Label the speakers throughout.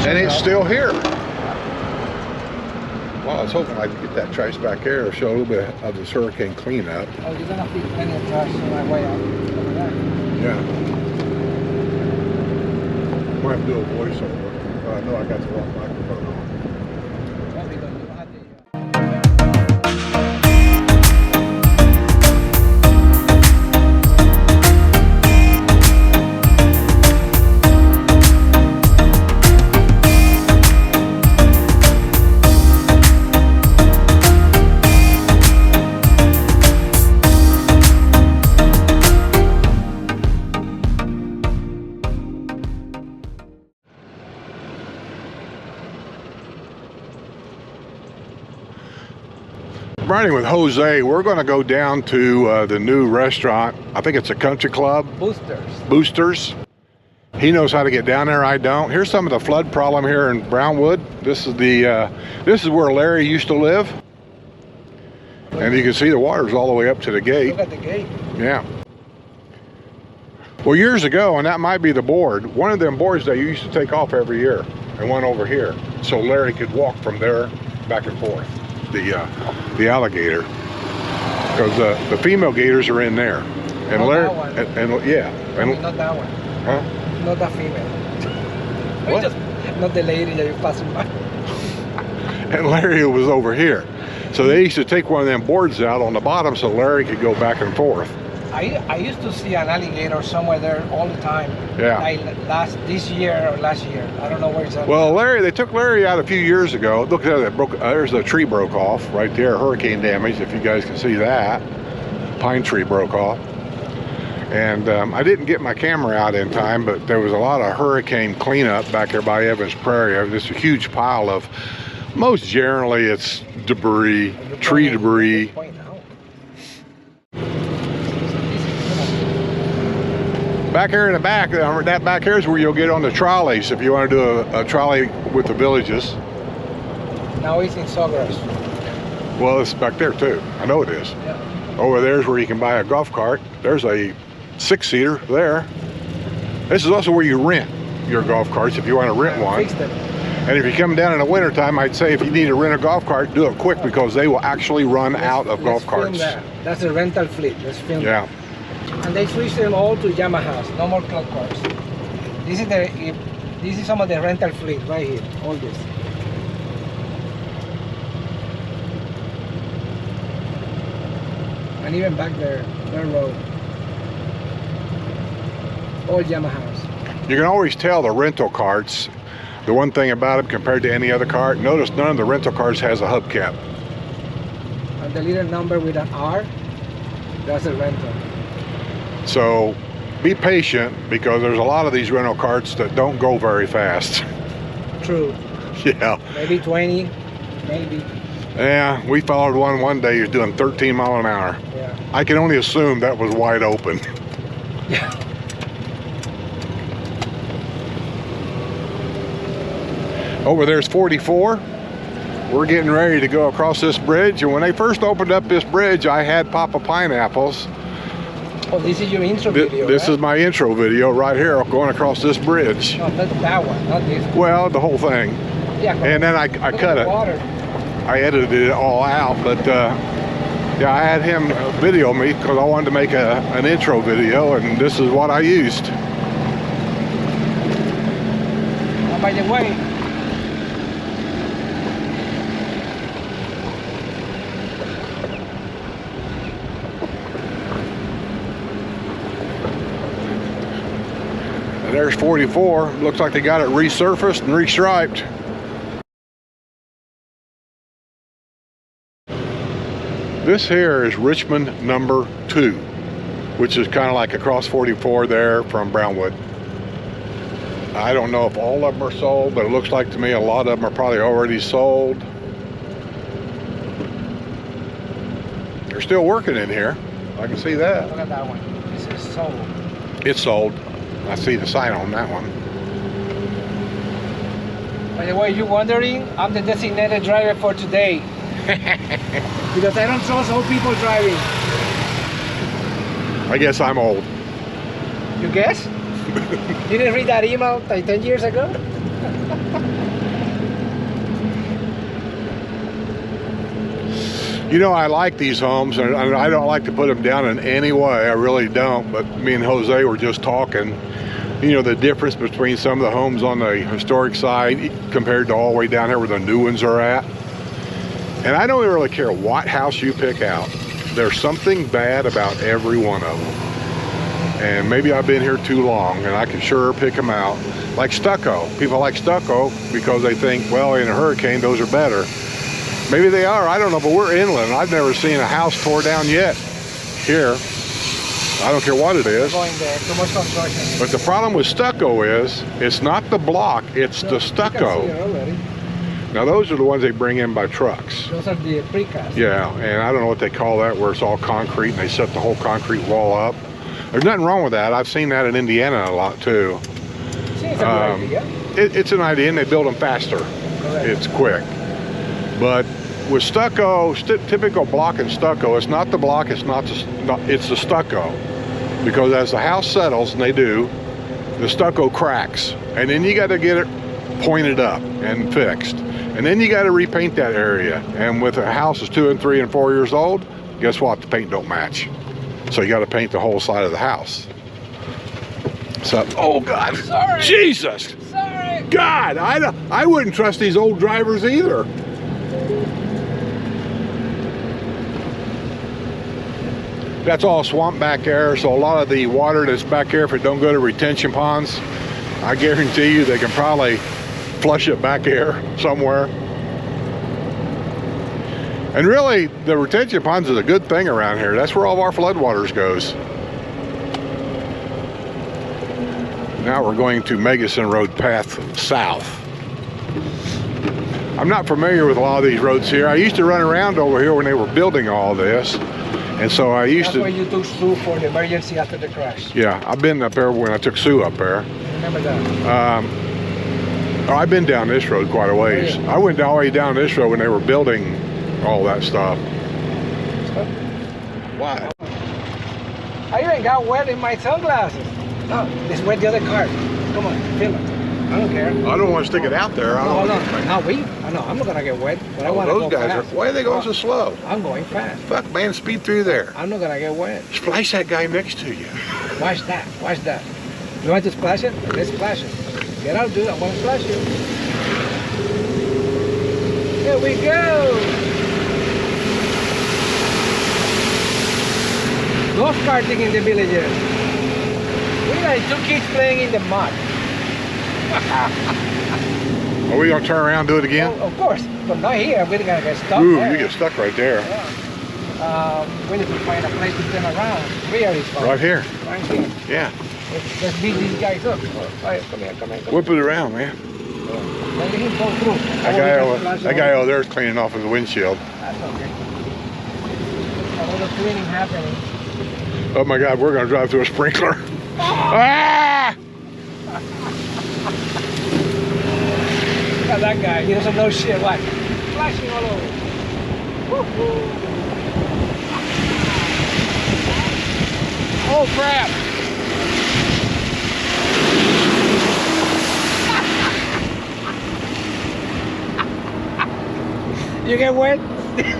Speaker 1: And it's still here. Well, I was hoping I'd get that trash back there to show a little bit of this hurricane cleanup.
Speaker 2: Oh, you're gonna pick plenty of trash on my way out over there.
Speaker 1: Yeah. Might have to do a voiceover. No, I got the wrong microphone on.
Speaker 2: Well, because you don't have the...
Speaker 1: Riding with Jose, we're going to go down to the new restaurant. I think it's a country club. Boosters. He knows how to get down there. I don't. Here's some of the flood problem here in Brownwood. This is the this is where Larry used to live, and you can see the water's all the way up to the gate.
Speaker 2: Look at the gate.
Speaker 1: Yeah. Well, years ago, and that might be the board. One of them boards they used to take off every year and went over here, so Larry could walk from there back and forth. The alligator, because the female gators are in there, and
Speaker 2: not
Speaker 1: Larry,
Speaker 2: that one.
Speaker 1: and yeah, and
Speaker 2: Not that one.
Speaker 1: huh?
Speaker 2: Not that female.
Speaker 1: What?
Speaker 2: Just, not the lady that you're passing by.
Speaker 1: And Larry was over here, so they used to take one of them boards out on the bottom so Larry could go back and forth.
Speaker 2: I used to see an alligator somewhere there all the time.
Speaker 1: Yeah.
Speaker 2: Like this year or last year. I don't know where it's at.
Speaker 1: Well, they took Larry out a few years ago. Look at that, there's a tree broke off right there, hurricane damage, if you guys can see that. Pine tree broke off. And I didn't get my camera out in time, but there was a lot of hurricane cleanup back there by Evans Prairie. There's a huge pile of, most generally it's debris, tree debris. Back here in the back, that back here is where you'll get on the trolleys if you want to do a trolley with the villages.
Speaker 2: Now it's in Sawgrass.
Speaker 1: Well, it's back there too. I know it is.
Speaker 2: Yeah.
Speaker 1: Over there's where you can buy a golf cart. There's a 6-seater there. This is also where you rent your golf carts if you want to rent one.
Speaker 2: Fixed it.
Speaker 1: And if you come down in the wintertime, I'd say if you need to rent a golf cart, do it quick because they will actually run out of golf carts.
Speaker 2: That's a rental fleet. Let's film
Speaker 1: Yeah.
Speaker 2: that. And they switched them all to Yamahas. No more club cars. This is some of the rental fleet right here. All this. And even back there, their road. All Yamahas.
Speaker 1: You can always tell the rental carts. The one thing about them compared to any other cart, notice none of the rental cars has a hubcap.
Speaker 2: And the little number with an R, that's a rental.
Speaker 1: So be patient because there's a lot of these rental carts that don't go very fast.
Speaker 2: True.
Speaker 1: Yeah.
Speaker 2: Maybe 20, maybe.
Speaker 1: Yeah, we followed one day, he was doing 13 miles an hour.
Speaker 2: Yeah.
Speaker 1: I can only assume that was wide open.
Speaker 2: Yeah.
Speaker 1: Over there's 44. We're getting ready to go across this bridge, and when they first opened up this bridge, I had Papa Pineapples.
Speaker 2: Oh, this is your intro video,
Speaker 1: This
Speaker 2: right?
Speaker 1: is my intro video right here going across this bridge.
Speaker 2: No, not that one, not this one.
Speaker 1: Well, the whole thing.
Speaker 2: Yeah,
Speaker 1: And then I cut it.
Speaker 2: Water.
Speaker 1: I edited it all out, but yeah, I had him video me because I wanted to make an intro video, and this is what I used.
Speaker 2: Oh, by the way,
Speaker 1: and there's 44. Looks like they got it resurfaced and restriped. This here is Richmond number 2, which is kind of like across 44 there from Brownwood. I don't know if all of them are sold, but it looks like to me a lot of them are probably already sold. They're still working in here. I can see that.
Speaker 2: look at that one. This is sold.
Speaker 1: It's sold. I see the sign on that one.
Speaker 2: By the way, you're wondering, I'm the designated driver for today. Because I don't trust old people driving.
Speaker 1: I guess I'm old.
Speaker 2: You guess? You didn't read that email like 10 years ago?
Speaker 1: You know, I like these homes, and I don't like to put them down in any way. I really don't. But me and Jose were just talking. You know, the difference between some of the homes on the historic side compared to all the way down here where the new ones are at. And I don't really care what house you pick out. There's something bad about every one of them. And maybe I've been here too long, and I can sure pick them out. Like stucco. People like stucco because they think, well, in a hurricane, those are better. Maybe they are, I don't know, but we're inland. I've never seen a house tore down yet here. I don't care what it is.
Speaker 2: Going there, too much construction.
Speaker 1: But the problem with stucco is, it's not the block, it's the stucco. Now those are the ones they bring in by trucks.
Speaker 2: Those are the precast.
Speaker 1: Yeah, and I don't know what they call that, where it's all concrete and they set the whole concrete wall up. There's nothing wrong with that. I've seen that in Indiana a lot too.
Speaker 2: See, it's a good idea.
Speaker 1: It's an idea, and they build them faster.
Speaker 2: Correct.
Speaker 1: It's quick. But with stucco, typical block and stucco, it's not the block, it's the stucco. Because as the house settles, and they do, the stucco cracks. And then you got to get it pointed up and fixed. And then you got to repaint that area. And with a house that's 2 and 3 and 4 years old, guess what? The paint don't match. So you got to paint the whole side of the house. So, oh God,
Speaker 2: Sorry.
Speaker 1: Jesus,
Speaker 2: Sorry.
Speaker 1: God, I wouldn't trust these old drivers either. That's all swamp back there, so a lot of the water that's back here, if it don't go to retention ponds, I guarantee you they can probably flush it back here somewhere. And really, the retention ponds is a good thing around here. That's where all of our floodwaters goes. Now we're going to Megason Road Path South. I'm not familiar with a lot of these roads here. I used to run around over here when they were building all this. And so I used
Speaker 2: That's where you took Sue for the emergency after the crash.
Speaker 1: Yeah, I've been up there when I took Sue up there.
Speaker 2: Remember that?
Speaker 1: I've been down this road quite a ways.
Speaker 2: Oh, yeah.
Speaker 1: I went all the way down this road when they were building all that stuff. What?
Speaker 2: I even got wet in my sunglasses. No, it's wet the other car. Come on, fill it. I don't care.
Speaker 1: I don't want to stick it out there.
Speaker 2: No, I'm not gonna get wet, but I want to
Speaker 1: Those
Speaker 2: go
Speaker 1: guys
Speaker 2: fast.
Speaker 1: are, why are they going so slow?
Speaker 2: I'm going fast.
Speaker 1: Fuck, man, speed through there.
Speaker 2: I'm not gonna get wet.
Speaker 1: Splash that guy next to you.
Speaker 2: Watch that. Watch that. You want to splash it? Let's splash it. Get out, dude. I want to splash you. Here we go. Golf karting in the villages. We got 2 kids playing in the mud.
Speaker 1: Are we gonna turn around and do it again?
Speaker 2: Oh, of course, but not here. We're gonna get stuck
Speaker 1: Ooh,
Speaker 2: there.
Speaker 1: you get stuck right there.
Speaker 2: Yeah. We need to find a place to turn around. Where is it?
Speaker 1: Right here.
Speaker 2: Right here.
Speaker 1: Yeah.
Speaker 2: Let's beat these guys up. Right, come here, come here.
Speaker 1: Whip it around, man.
Speaker 2: Let him go through.
Speaker 1: That guy over there is cleaning off his windshield.
Speaker 2: That's okay. A little cleaning happening.
Speaker 1: Oh my God, we're gonna drive through a sprinkler. Ah!
Speaker 2: Look at that guy. He doesn't know shit. What? Flashing all over. Woo-hoo. Oh crap! You get wet?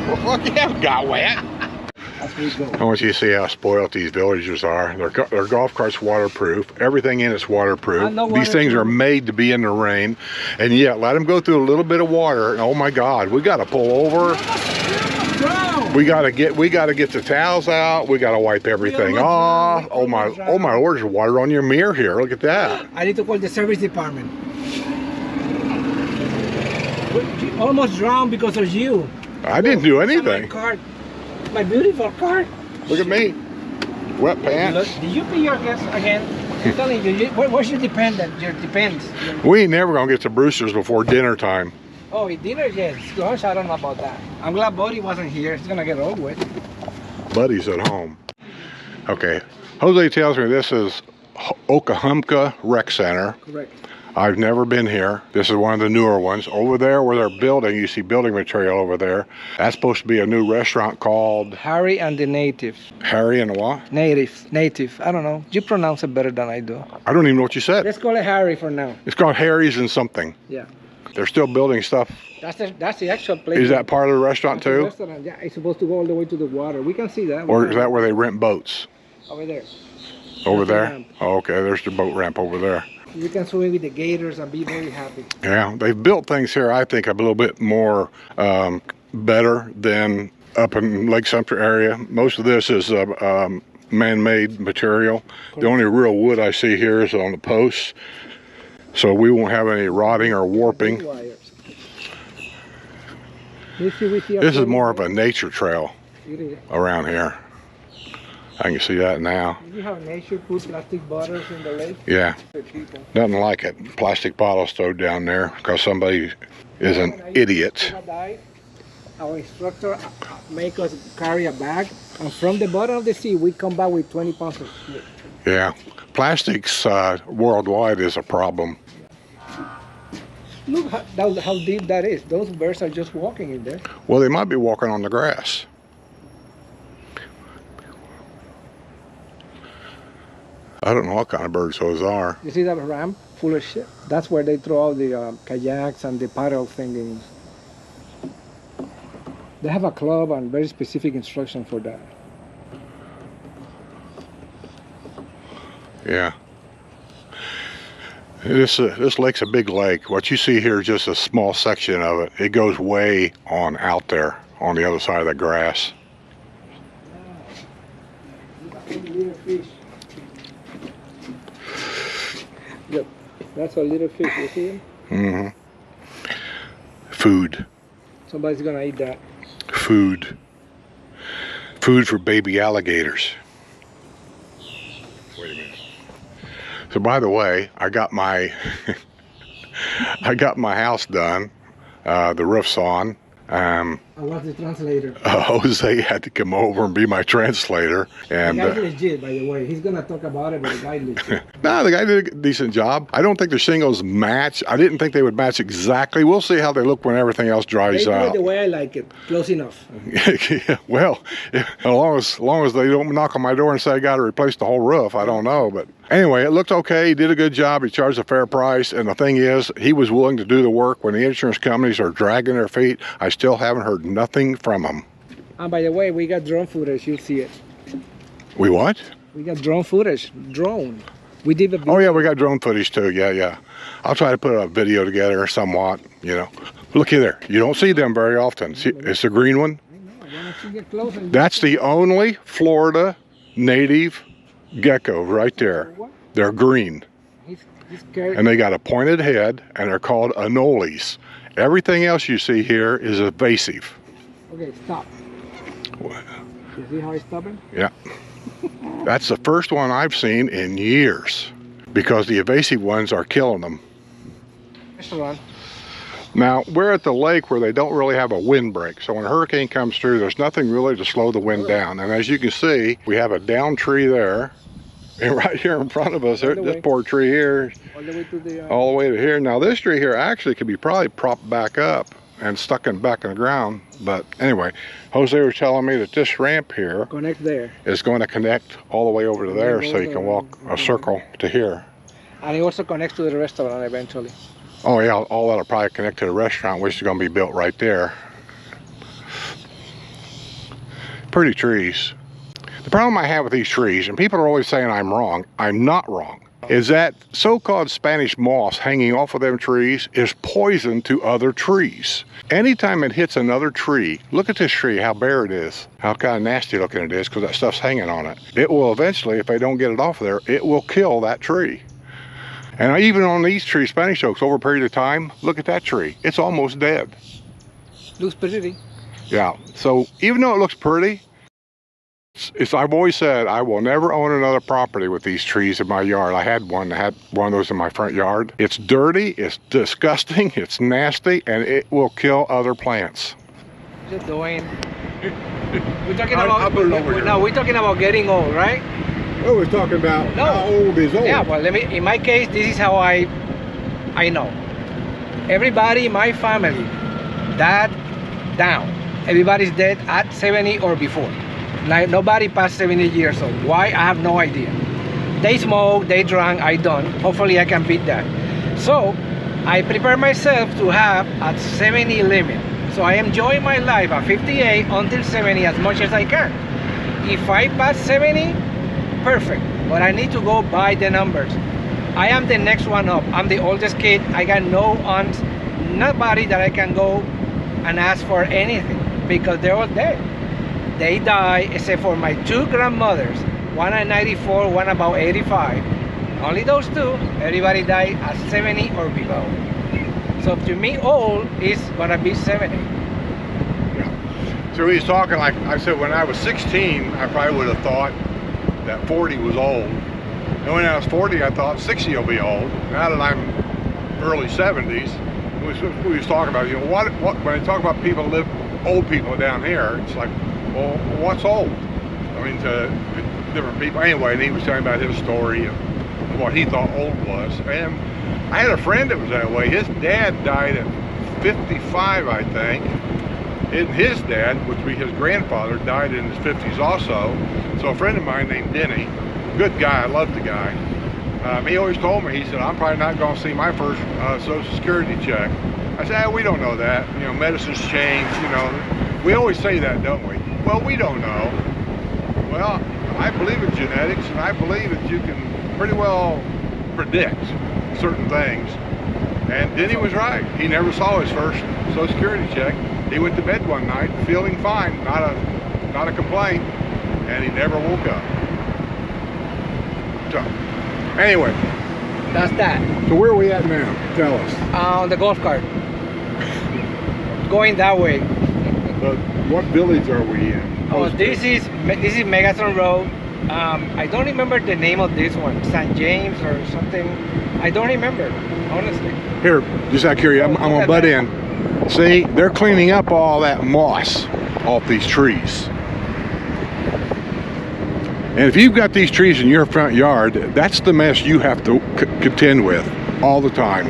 Speaker 1: Well, fuck yeah, got wet.
Speaker 2: That's where you go.
Speaker 1: I want you to see how spoiled these villagers are. Their golf cart's waterproof. Everything in it's waterproof. These things are made to be in the rain. And yet, let them go through a little bit of water. And oh my God, we got to pull over. We got to get the towels out. We got to wipe everything off. Oh my Lord, there's water on your mirror here. Look at that.
Speaker 2: I need to call the service department. Almost drowned because of you.
Speaker 1: I didn't do anything.
Speaker 2: My car, my beautiful car.
Speaker 1: Look at me. Wet pants.
Speaker 2: Did you pee your gas again? I'm telling you, what's your dependent? Your depends.
Speaker 1: We ain't never gonna get to Brewster's before dinner time.
Speaker 2: Oh, dinner, yes. Lunch, I don't know about that. I'm glad Buddy wasn't here. It's gonna get over with.
Speaker 1: Buddy's at home. Okay, Jose tells me this is Oklahoma Rec Center.
Speaker 2: Correct.
Speaker 1: I've never been here. This is one of the newer ones. Over there where they're building, you see building material over there. That's supposed to be a new restaurant called
Speaker 2: Harry and the Native.
Speaker 1: Harry and what?
Speaker 2: Native. I don't know. You pronounce it better than I do.
Speaker 1: I don't even know what you said.
Speaker 2: Let's call it Harry for now.
Speaker 1: It's called Harry's and something.
Speaker 2: Yeah.
Speaker 1: They're still building stuff.
Speaker 2: That's the actual place.
Speaker 1: Is that part of the restaurant
Speaker 2: That's the
Speaker 1: too?
Speaker 2: restaurant. Yeah, it's supposed to go all the way to the water. We can see that.
Speaker 1: Or is that where they rent boats?
Speaker 2: Over there?
Speaker 1: Over
Speaker 2: That's the
Speaker 1: there?
Speaker 2: ramp.
Speaker 1: Oh, okay, there's the boat ramp over there.
Speaker 2: You can swim with the gators and be very happy.
Speaker 1: Yeah, they've built things here, I think, a little bit more better than up in Lake Sumter area. Most of this is man-made material. The only real wood I see here is on the posts, so we won't have any rotting or warping.
Speaker 2: Wires. You see, we see
Speaker 1: This is more of a nature trail
Speaker 2: It is.
Speaker 1: around here. I can see that now.
Speaker 2: You have nature put plastic bottles in the lake
Speaker 1: Yeah,
Speaker 2: for people.
Speaker 1: nothing like it. Plastic bottles thrown down there because somebody is an idiot.
Speaker 2: Our instructor make us carry a bag, and from the bottom of the sea, we come back with 20 pounds of squid.
Speaker 1: Yeah, plastics worldwide is a problem.
Speaker 2: Look how deep that is. Those birds are just walking in there.
Speaker 1: Well, they might be walking on the grass. I don't know what kind of birds those are.
Speaker 2: You see that ramp full of shit? That's where they throw all the kayaks and the paddle things. They have a club and very specific instruction for that.
Speaker 1: Yeah. This lake's a big lake. What you see here is just a small section of it. It goes way on out there on the other side of the grass.
Speaker 2: Little fish. Look, that's a little fish. You see him?
Speaker 1: Mm-hmm. Food.
Speaker 2: Somebody's gonna eat that.
Speaker 1: Food. Food for baby alligators. Wait a minute. So by the way, I got my house done. The roof's on.
Speaker 2: I was the translator.
Speaker 1: Jose had to come over and be my translator. And
Speaker 2: The guy's legit, by the way. He's gonna talk about it, but the guy's legit.
Speaker 1: no, the guy did a decent job. I don't think the shingles match. I didn't think they would match exactly. We'll see how they look when everything else
Speaker 2: They
Speaker 1: dries
Speaker 2: do it
Speaker 1: out.
Speaker 2: the way I like it. Close enough.
Speaker 1: Yeah, well, as long as they don't knock on my door and say I got to replace the whole roof, I don't know. But anyway, it looked okay. He did a good job. He charged a fair price. And the thing is, he was willing to do the work when the insurance companies are dragging their feet. I still haven't heard nothing from them.
Speaker 2: And by the way, we got drone footage. You'll see it.
Speaker 1: We what?
Speaker 2: We got drone footage. Drone. We did the.
Speaker 1: Oh yeah, we got drone footage too. Yeah. I'll try to put a video together somewhat. You know, look here. You don't see them very often. See, it's the green one.
Speaker 2: I know. Once you get close and
Speaker 1: That's the only Florida native gecko right there. They're green.
Speaker 2: He's carrying.
Speaker 1: And they got a pointed head, and they're called anoles. Everything else you see here is evasive.
Speaker 2: Okay, stop. You see how he's stopping?
Speaker 1: Yeah. That's the first one I've seen in years because the evasive ones are killing them.
Speaker 2: Restaurant.
Speaker 1: Now, we're at the lake where they don't really have a windbreak. So when a hurricane comes through, there's nothing really to slow the wind down. And as you can see, we have a down tree there. And right here in front of us, this poor tree here,
Speaker 2: All the way to the.
Speaker 1: all the way to here. Now, this tree here actually could be probably propped back up and stuck back in the ground. But anyway, Jose was telling me that this ramp here
Speaker 2: Connect there.
Speaker 1: is going to connect all the way over to there so you can walk a circle to here.
Speaker 2: And it also connects to the restaurant eventually.
Speaker 1: Oh yeah, all that'll probably connect to the restaurant, which is going to be built right there. Pretty trees. The problem I have with these trees, and people are always saying I'm wrong, I'm not wrong, is that so-called Spanish moss hanging off of them trees is poison to other trees. Anytime it hits another tree, look at this tree, how bare it is, how kind of nasty looking it is because that stuff's hanging on it. It will eventually, if they don't get it off there, it will kill that tree. And even on these trees, Spanish oaks, over a period of time, look at that tree. It's almost dead.
Speaker 2: Looks pretty.
Speaker 1: Yeah, so even though it looks pretty, I've always said I will never own another property with these trees in my yard. I had one of those in my front yard. It's dirty, it's disgusting, it's nasty, and it will kill other plants.
Speaker 2: Just doing. We're talking about. We're talking about getting old, right?
Speaker 1: Oh, we're talking about how old is old.
Speaker 2: Yeah, well, in my case, this is how I know. Everybody in my family, dad down, everybody's dead at 70 or before. Like, nobody past 70 years old. Why? I have no idea. They smoke, they drank, I don't. Hopefully I can beat that. So, I prepare myself to have a 70 limit. So I enjoy my life at 58 until 70 as much as I can. If I pass 70, perfect. But I need to go by the numbers. I am the next one up. I'm the oldest kid. I got no aunts, nobody that I can go and ask for anything because they're all dead. They die except for my two grandmothers, one at 94, one about 85. Only those two. Everybody died at 70 or below. So to me, old is gonna be 70.
Speaker 1: Yeah. So he's talking like I said, when I was 16, I probably would have thought that 40 was old. And when I was 40, I thought 60 will be old. Now that I'm early 70s, we was talking about, you know, what when I talk about people live, old people down here, it's like, well, what's old? I mean, to different people. Anyway, and he was telling about his story of what he thought old was. And I had a friend that was that way. His dad died at 55, I think. And his dad, which would be his grandfather, died in his 50s also. So a friend of mine named Denny, good guy, I loved the guy. He always told me, he said, I'm probably not going to see my first Social Security check. I said, we don't know that. You know, medicine's changed, you know. We always say that, don't we? Well, we don't know. Well, I believe in genetics, and I believe that you can pretty well predict certain things. And Denny was right. He never saw his first Social Security check. He went to bed one night feeling fine, not a complaint, and he never woke up. So, anyway.
Speaker 2: That's that.
Speaker 1: So where are we at now? Tell us.
Speaker 2: On the golf cart. Going that way.
Speaker 1: But what village are we in?
Speaker 2: Oh, this is Megaton Road. I don't remember the name of this one. St. James or something. I don't remember, honestly.
Speaker 1: Here, just out of curiosity, I'm gonna butt in. See, they're cleaning up all that moss off these trees. And if you've got these trees in your front yard, that's the mess you have to contend with all the time.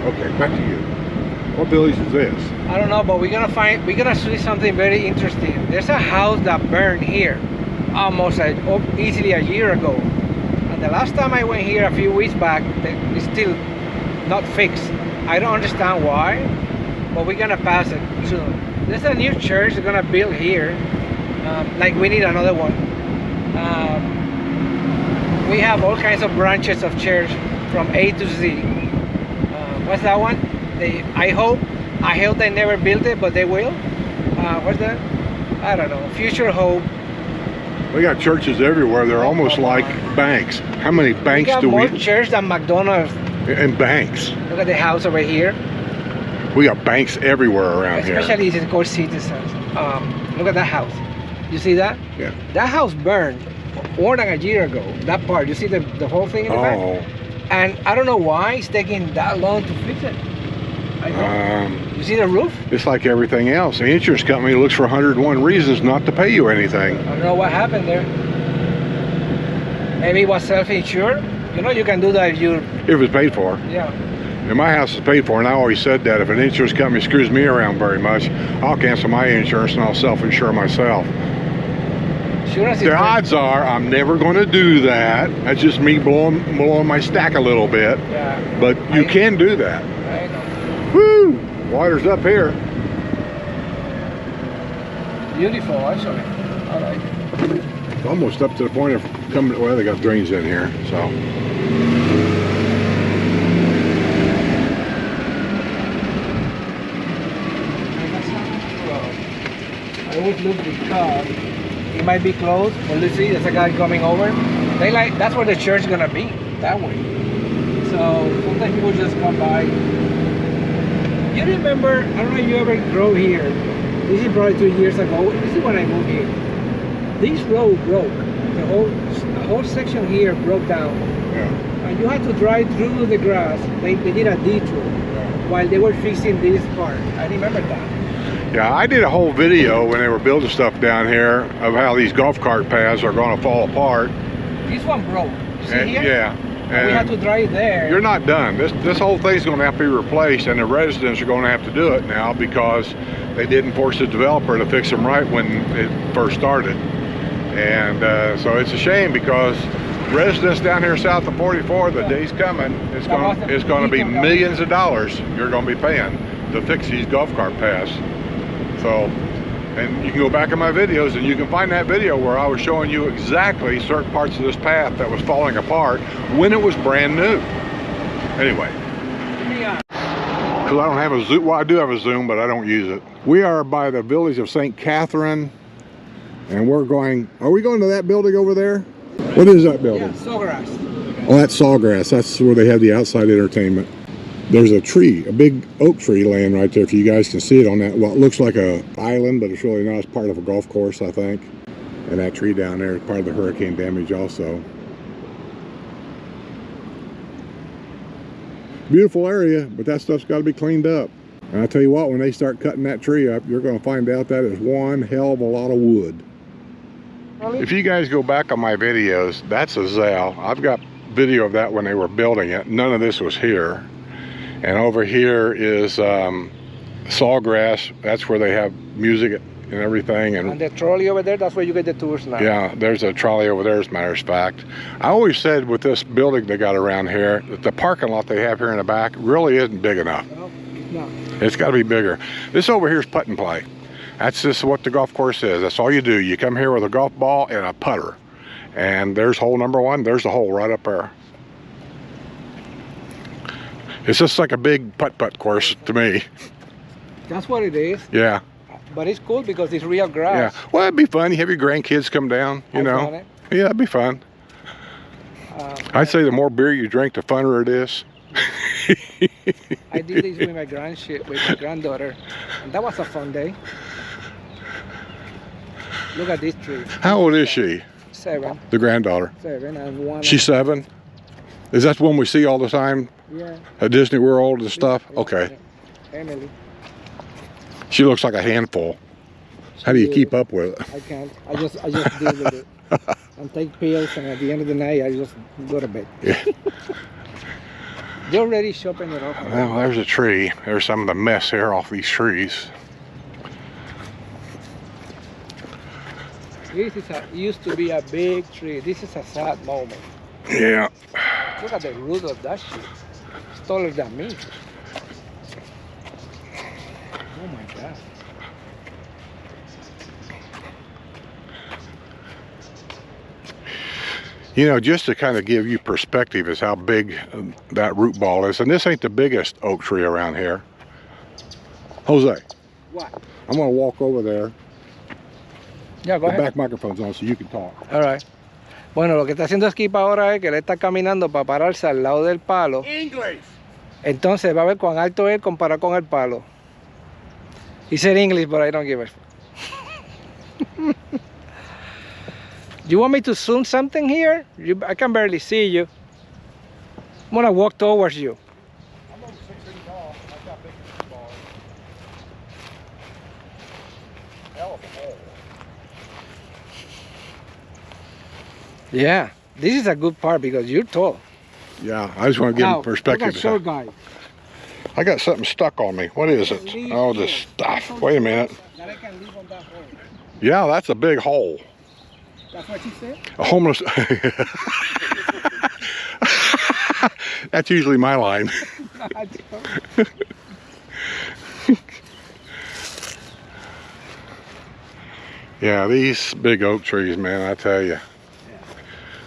Speaker 1: Okay, back to you. What village is this?
Speaker 2: I don't know, but we're gonna see something very interesting. There's a house that burned here almost easily a year ago. And the last time I went here a few weeks back, it's still not fixed. I don't understand why, but we're gonna pass it soon. There's a new church they're gonna build here. Like we need another one. We have all kinds of branches of church from A to Z. What's that one? I hope they never build it, but they will. What's that? I don't know. Future Hope.
Speaker 1: We got churches everywhere. They're almost like banks. How many banks do we?
Speaker 2: We got more church than McDonald's.
Speaker 1: And banks.
Speaker 2: Look at the house over here.
Speaker 1: We got banks everywhere around here.
Speaker 2: Especially it's called Citizens. Look at that house. You see that?
Speaker 1: Yeah.
Speaker 2: That house burned more than a year ago. That part. You see the whole thing in the back? And I don't know why it's taking that long to fix it. You see the roof?
Speaker 1: It's like everything else. The insurance company looks for 101 reasons not to pay you anything.
Speaker 2: I don't know what happened there. Maybe it was self-insured. You know, you can do that if you...
Speaker 1: If it was paid for.
Speaker 2: Yeah.
Speaker 1: And my house is paid for, and I always said that if an insurance company screws me around very much, I'll cancel my insurance and I'll self-insure myself. The odds are I'm never going to do that. That's just me blowing my stack a little bit.
Speaker 2: Yeah.
Speaker 1: But you can do that.
Speaker 2: I know.
Speaker 1: Woo! Water's up here.
Speaker 2: Beautiful, actually. I like it.
Speaker 1: It's almost up to the point of coming. Well, they got drains in here, so.
Speaker 2: I always look because it might be closed, but let's see, there's a guy coming over. That's where the church is gonna be, that way. So sometimes people just come by. You remember, I don't know if you ever drove here. This is probably 2 years ago. This is when I moved here. This road broke. The whole section here broke down.
Speaker 1: Yeah.
Speaker 2: And you had to drive through the grass. They did a detour while they were fixing this part. I remember that.
Speaker 1: Yeah, I did a whole video when they were building stuff down here of how these golf cart paths are going to fall apart.
Speaker 2: This one broke. You see here?
Speaker 1: Yeah.
Speaker 2: And we had to drive there.
Speaker 1: You're not done. This whole thing's going to have to be replaced, and the residents are going to have to do it now because they didn't force the developer to fix them right when it first started. And so it's a shame because residents down here south of 44, the day's coming. It's going to be millions of dollars you're going to be paying to fix these golf cart paths. So, and you can go back in my videos and you can find that video where I was showing you exactly certain parts of this path that was falling apart when it was brand new. Anyway, because I don't have a zoom. Well, I do have a zoom, but I don't use it. We are by the village of St. Catherine, and we're going. Are we going to that building over there? What is that building?
Speaker 2: Yeah, Sawgrass.
Speaker 1: Oh, that's Sawgrass. That's where they have the outside entertainment. There's a tree, a big oak tree laying right there. If you guys can see it on that, well, it looks like a island, but it's really not. It's part of a golf course, I think. And that tree down there is part of the hurricane damage also. Beautiful area, but that stuff's got to be cleaned up. And I tell you what, when they start cutting that tree up, you're going to find out that is one hell of a lot of wood. If you guys go back on my videos, that's a Zal. I've got video of that when they were building it. None of this was here. And over here is Sawgrass. That's where they have music and everything.
Speaker 2: And the trolley over there, that's where you get the tours now.
Speaker 1: Yeah, there's a trolley over there, as a matter of fact. I always said with this building they got around here, that the parking lot they have here in the back really isn't big enough.
Speaker 2: No.
Speaker 1: It's got to be bigger. This over here is putt and play. That's just what the golf course is. That's all you do. You come here with a golf ball and a putter. And there's hole number one. There's the hole right up there. It's just like a big putt-putt course to me.
Speaker 2: That's what it is.
Speaker 1: Yeah.
Speaker 2: But it's cool because it's real grass.
Speaker 1: Yeah. Well, it'd be fun. You have your grandkids come down, you know. Yeah, it'd be fun. I'd say the more beer you drink, the funner it is.
Speaker 2: I did this with my granddaughter, and that was a fun day. Look at this tree.
Speaker 1: How old is she?
Speaker 2: 7.
Speaker 1: The granddaughter.
Speaker 2: 7 and 1.
Speaker 1: She's 7? Is that the one we see all the time?
Speaker 2: Yeah.
Speaker 1: At Disney World and stuff?
Speaker 2: Yeah,
Speaker 1: okay.
Speaker 2: Emily.
Speaker 1: She looks like a handful. How do you keep up with it?
Speaker 2: I can't. I just deal with it. And take pills, and at the end of the night, I just go to bed.
Speaker 1: Yeah.
Speaker 2: You're already shopping it off.
Speaker 1: Well, there's a tree. There's some of the mess here off these trees.
Speaker 2: This is used to be a big tree. This is a sad moment.
Speaker 1: Yeah.
Speaker 2: Look at the root of that shit. It's taller than me. Oh my God.
Speaker 1: You know, just to kind of give you perspective as how big that root ball is. And this ain't the biggest oak tree around here. Jose.
Speaker 2: What?
Speaker 1: I'm going to walk over there.
Speaker 2: Yeah, go
Speaker 1: The
Speaker 2: ahead.
Speaker 1: back microphone's on so you can talk.
Speaker 2: All right. Bueno, lo que está haciendo Skip ahora es que él está caminando para pararse al lado del palo.
Speaker 1: English.
Speaker 2: Entonces va a ver cuán alto es comparado con el palo. He said English, but I don't give a fuck. You want me to zoom something here? I can barely see you. I'm gonna walk towards you.
Speaker 1: I'm over 6 feet tall. I've got big balls. Hell of a hole.
Speaker 2: Yeah, this is a good part because you're tall.
Speaker 1: Yeah, I just want to give
Speaker 2: Now,
Speaker 1: them perspective.
Speaker 2: Look at short guy.
Speaker 1: I got something stuck on me. What is it? Oh, this stuff. Wait a minute.
Speaker 2: That I can leave on that hole.
Speaker 1: Yeah, that's a big hole.
Speaker 2: That's what you said?
Speaker 1: A homeless. That's usually my line. Yeah, these big oak trees, man, I tell you.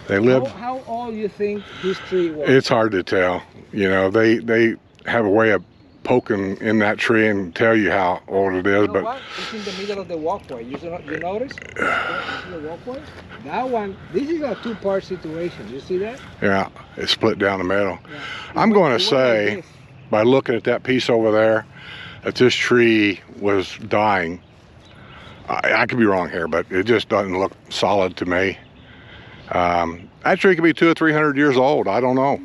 Speaker 1: They live.
Speaker 2: How old do you think this tree was?
Speaker 1: It's hard to tell. You know, they have a way of poking in that tree and tell you how old it is.
Speaker 2: You know
Speaker 1: But
Speaker 2: what? It's in the middle of the walkway. You notice? The walkway? That one, this is a two-part situation. You see that?
Speaker 1: yeah, it's split down the middle.
Speaker 2: Yeah.
Speaker 1: I'm going to
Speaker 2: It went like
Speaker 1: say,
Speaker 2: this.
Speaker 1: by looking at that piece over there, that this tree was dying. I could be wrong here, but it just doesn't look solid to me. That tree could be 200 or 300 years old. I don't know.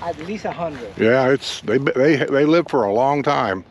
Speaker 2: At least 100.
Speaker 1: Yeah, it's they live for a long time.